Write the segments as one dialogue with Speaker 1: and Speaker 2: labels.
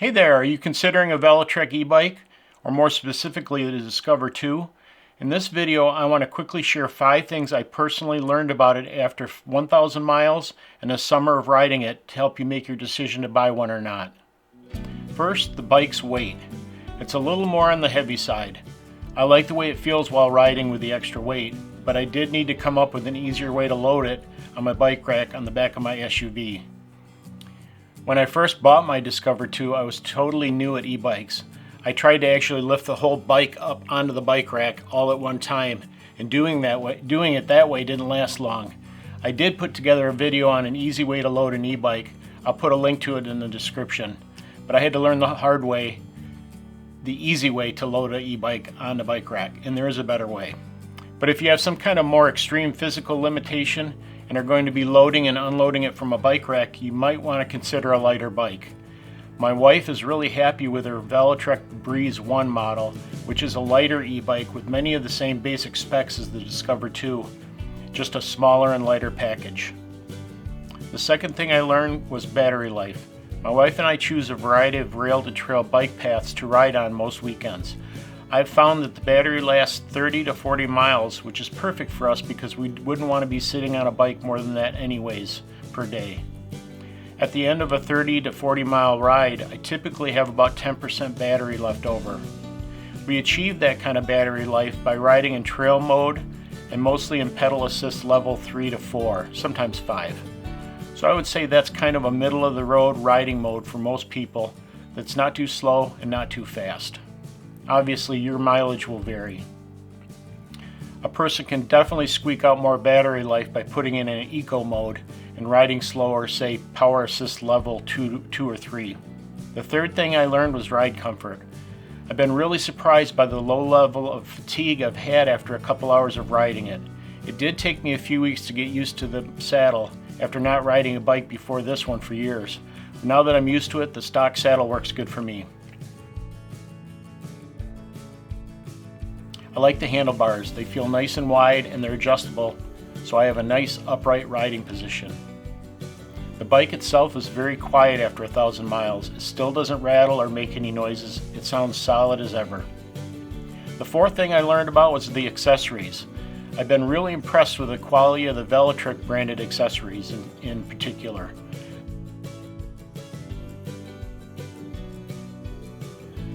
Speaker 1: Hey there, are you considering a Velotric e-bike, or more specifically the Discover 2? In this video, I want to quickly share 5 things I personally learned about it after 1,000 miles and a summer of riding it to help you make your decision to buy one or not. First, the bike's weight. It's a little more on the heavy side. I like the way it feels while riding with the extra weight, but I did need to come up with an easier way to load it on my bike rack on the back of my SUV. When I first bought my Discover 2, I was totally new at e-bikes. I tried to actually lift the whole bike up onto the bike rack all at one time, and doing it that way didn't last long. I did put together a video on an easy way to load an e-bike. I'll put a link to it in the description. But I had to learn the hard way, the easy way to load an e-bike on the bike rack, and there is a better way. But if you have some kind of more extreme physical limitation and are going to be loading and unloading it from a bike rack, you might want to consider a lighter bike. My wife is really happy with her Velotric Breeze 1 model, which is a lighter e-bike with many of the same basic specs as the Discover 2, just a smaller and lighter package. The second thing I learned was battery life. My wife and I choose a variety of rail-to-trail bike paths to ride on most weekends. I've found that the battery lasts 30 to 40 miles, which is perfect for us because we wouldn't want to be sitting on a bike more than that anyways per day. At the end of a 30 to 40 mile ride, I typically have about 10% battery left over. We achieve that kind of battery life by riding in trail mode and mostly in pedal assist level 3 to 4, sometimes 5. So I would say that's kind of a middle of the road riding mode for most people that's not too slow and not too fast. Obviously, your mileage will vary. A person can definitely squeak out more battery life by putting in an eco mode and riding slower, say power assist level 2 or 3. The third thing I learned was ride comfort. I've been really surprised by the low level of fatigue I've had after a couple hours of riding it. It did take me a few weeks to get used to the saddle after not riding a bike before this one for years. But now that I'm used to it, the stock saddle works good for me. I like the handlebars. They feel nice and wide and they're adjustable, so I have a nice upright riding position. The bike itself is very quiet after 1,000 miles. It still doesn't rattle or make any noises. It sounds solid as ever. The fourth thing I learned about was the accessories. I've been really impressed with the quality of the Velotric branded accessories in particular.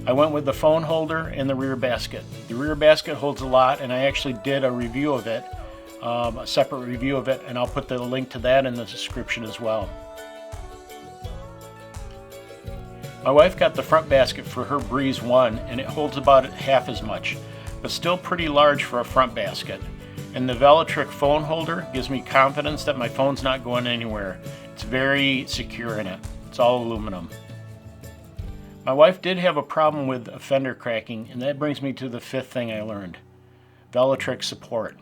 Speaker 1: I went with the phone holder and the rear basket. The rear basket holds a lot, and I actually did a review of it, a separate review of it, and I'll put the link to that in the description as well. My wife got the front basket for her Breeze 1, and it holds about half as much, but still pretty large for a front basket. And the Velotric phone holder gives me confidence that my phone's not going anywhere. It's very secure in it. It's all aluminum. My wife did have a problem with a fender cracking, and that brings me to the fifth thing I learned: Velotric Support.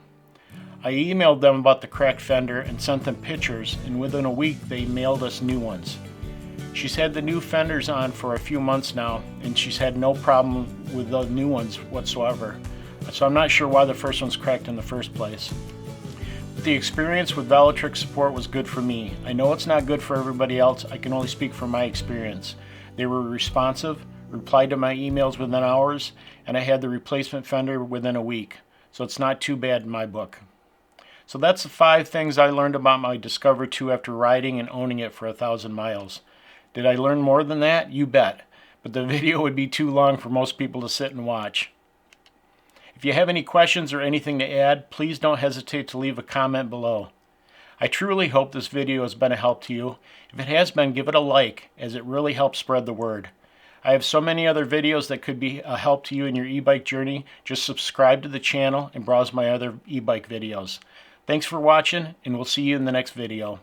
Speaker 1: I emailed them about the cracked fender and sent them pictures, and within a week they mailed us new ones. She's had the new fenders on for a few months now, and she's had no problem with the new ones whatsoever. So I'm not sure why the first one's cracked in the first place. But the experience with Velotric Support was good for me. I know it's not good for everybody else. I can only speak from my experience. They were responsive, replied to my emails within hours, and I had the replacement fender within a week. So it's not too bad in my book. So that's the 5 things I learned about my Discover 2 after riding and owning it for 1,000 miles. Did I learn more than that? You bet. But the video would be too long for most people to sit and watch. If you have any questions or anything to add, please don't hesitate to leave a comment below. I truly hope this video has been a help to you. If it has been, give it a like, as it really helps spread the word. I have so many other videos that could be a help to you in your e-bike journey. Just subscribe to the channel and browse my other e-bike videos. Thanks for watching, and we'll see you in the next video.